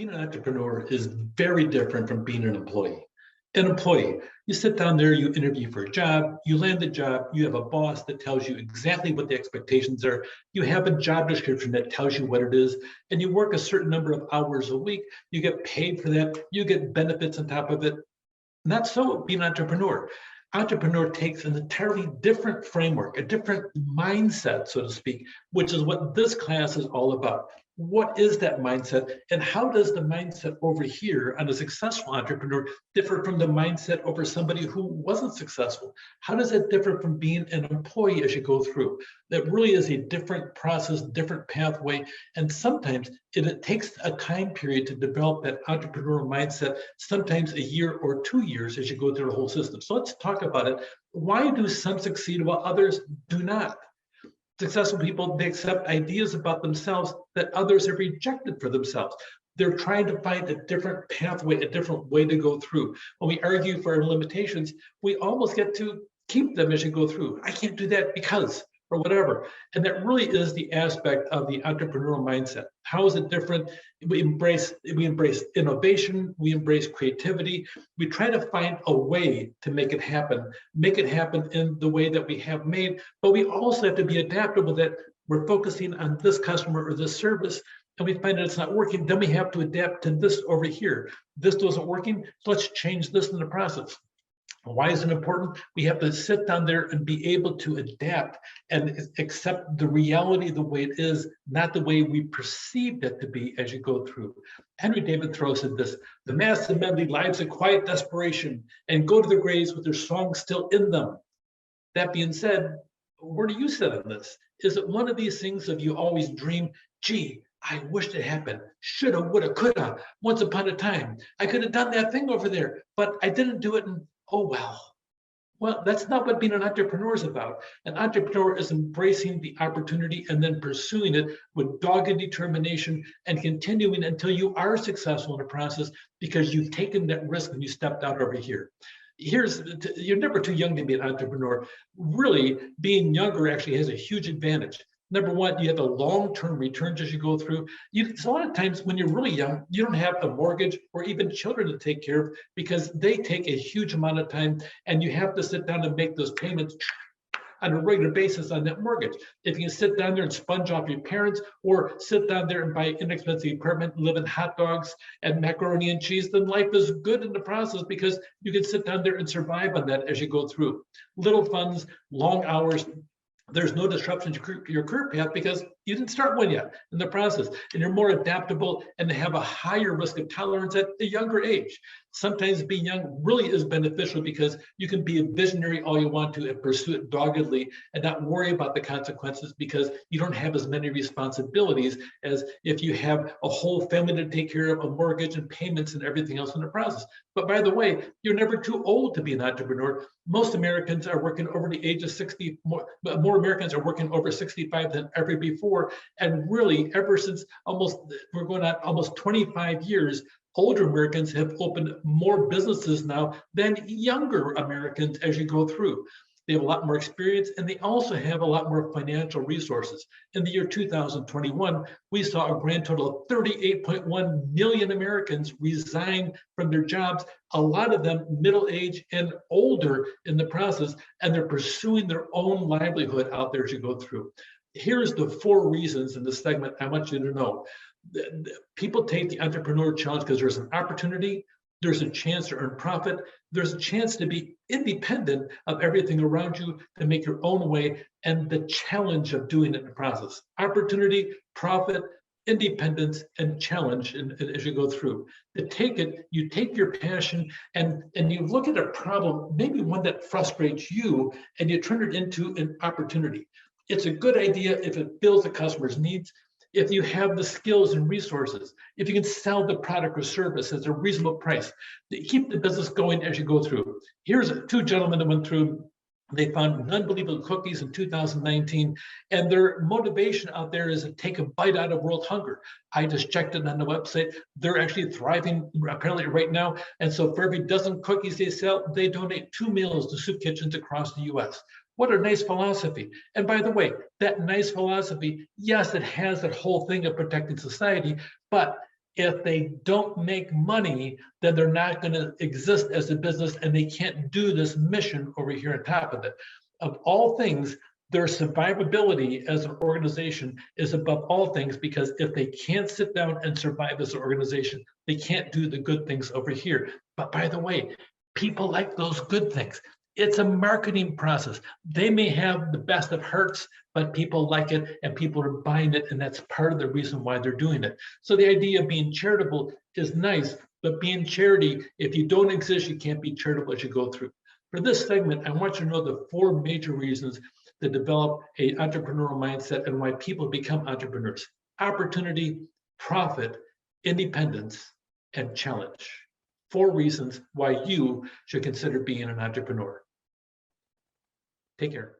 Being an entrepreneur is very different from being an employee. An employee, you sit down there, you interview for a job, you land the job, you have a boss that tells you exactly what the expectations are, you have a job description that tells you what it is, and you work a certain number of hours a week, you get paid for that, you get benefits on top of it. Not so being an entrepreneur. Entrepreneur takes an entirely different framework, a different mindset, so to speak, which is what this class is all about. What is that mindset, and how does the mindset over here on a successful entrepreneur differ from the mindset over somebody who wasn't successful? How does it differ from being an employee as you go through? That really is a different process, different pathway, and sometimes it takes a time period to develop that entrepreneurial mindset, sometimes a year or 2 years as you go through the whole system. So let's talk about it. Why do some succeed while others do not? Successful people, they accept ideas about themselves that others have rejected for themselves. They're trying to find a different pathway, a different way to go through. When we argue for our limitations, we almost get to keep them as you go through. I can't do that because, or whatever. And that really is the aspect of the entrepreneurial mindset. How is it different? We embrace innovation, we embrace creativity. We try to find a way to make it happen in the way that we have made, but we also have to be adaptable that we're focusing on this customer or this service, and we find that it's not working, then we have to adapt to this over here. This wasn't working, so let's change this in the process. Why is it important? We have to sit down there and be able to adapt and accept the reality the way it is, not the way we perceived it to be as you go through. Henry David Thoreau said this: the mass of men lead lives of quiet desperation and go to their graves with their songs still in them. That being said, where do you sit on this? Is it one of these things of you always dream, gee, I wished it happened, shoulda, woulda, coulda, once upon a time. I could have done that thing over there, but I didn't do it, and oh well. Well, that's not what being an entrepreneur is about. An entrepreneur is embracing the opportunity and then pursuing it with dogged determination and continuing until you are successful in the process because you've taken that risk and you stepped out over here. You're never too young to be an entrepreneur. Really, being younger actually has a huge advantage. Number one, you have a long-term returns as you go through. A lot of times when you're really young, you don't have a mortgage or even children to take care of because they take a huge amount of time, and you have to sit down and make those payments on a regular basis on that mortgage. If you can sit down there and sponge off your parents, or sit down there and buy an inexpensive apartment, live in hot dogs and macaroni and cheese, then life is good in the process because you can sit down there and survive on that as you go through. Little funds, long hours. There's no disruption to your career path because you didn't start one yet in the process, and you're more adaptable and have a higher risk of tolerance at a younger age. Sometimes being young really is beneficial because you can be a visionary all you want to and pursue it doggedly and not worry about the consequences because you don't have as many responsibilities as if you have a whole family to take care of, a mortgage and payments and everything else in the process. But by the way, you're never too old to be an entrepreneur. Most Americans are working over the age of 60, more Americans are working over 65 than ever before. And really, ever since we're going on almost 25 years, older Americans have opened more businesses now than younger Americans as you go through. They have a lot more experience, and they also have a lot more financial resources. In the year 2021, we saw a grand total of 38.1 million Americans resign from their jobs, a lot of them middle-aged and older in the process, and they're pursuing their own livelihood out there as you go through. Here's the 4 reasons in this segment I want you to know. People take the entrepreneur challenge because there's an opportunity, there's a chance to earn profit, there's a chance to be independent of everything around you, to make your own way, and the challenge of doing it in the process. Opportunity, profit, independence, and challenge as you go through. To take it, you take your passion and you look at a problem, maybe one that frustrates you, and you turn it into an opportunity. It's a good idea if it fills the customer's needs, if you have the skills and resources, if you can sell the product or service at a reasonable price, to keep the business going as you go through. Here's 2 gentlemen that went through. They found unbelievable cookies in 2019, and their motivation out there is to take a bite out of world hunger. I just checked it on the website. They're actually thriving apparently right now. And so for every dozen cookies they sell, they donate 2 meals to soup kitchens across the US. What a nice philosophy. And by the way, that nice philosophy, yes, it has that whole thing of protecting society, but If they don't make money, then they're not going to exist as a business, and they can't do this mission over here on top of it. Of all things, their survivability as an organization is above all things, because if they can't sit down and survive as an organization, they can't do the good things over here. But by the way, people like those good things. It's a marketing process. They may have the best of hearts, but people like it and people are buying it, and that's part of the reason why they're doing it. So the idea of being charitable is nice, but being charity, if you don't exist, you can't be charitable as you go through. For this segment, I want you to know the 4 major reasons to develop an entrepreneurial mindset and why people become entrepreneurs: opportunity, profit, independence, and challenge. 4 reasons why you should consider being an entrepreneur. Take care.